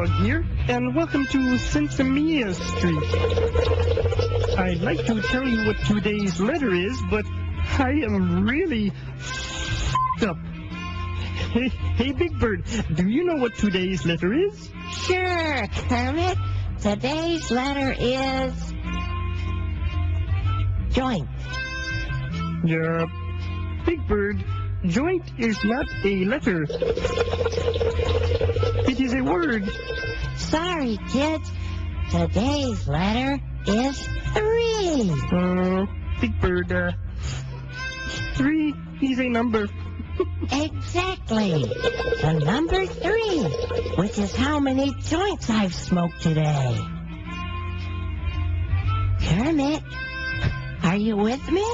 Dog here, and welcome to Sensimia Street. I'd like to tell you what today's letter is, but I am really up. Hey, Big Bird, do you know what today's letter is? Sure, Kermit. Today's letter is joint. Yeah, Big Bird, joint is not a letter. It is a word. Sorry, kids. Today's letter is 3. Big Bird, 3 is a number. Exactly. The number 3, which is how many joints I've smoked today. Kermit, are you with me?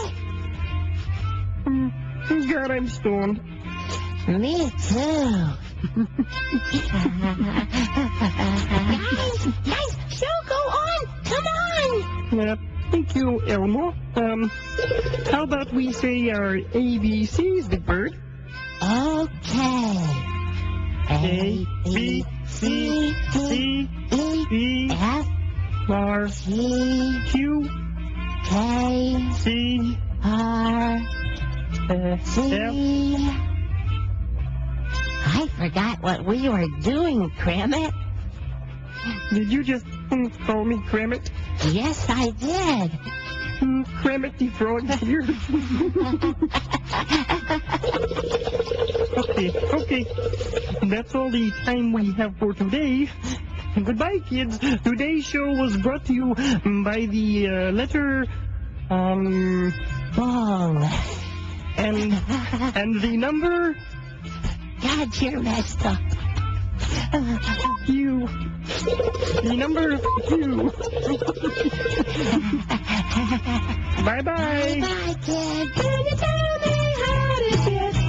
God, I'm stoned. Me too. Guys, show go on. Come on. Thank you, Elmo. How about we say our ABCs, Big Bird? Okay. A, B, C, D, E, F, R, G, Q, K, C, R, C. F. I forgot what we were doing, Kermit. Did you just call me Kermit? Yes, I did. Kermit the Frog here. Okay. That's all the time we have for today. Goodbye, kids. Today's show was brought to you by the letter, Bong. and the number, God, you're messed up. Q. The number Q. Bye-bye. Bye, kid. Can you tell me how to get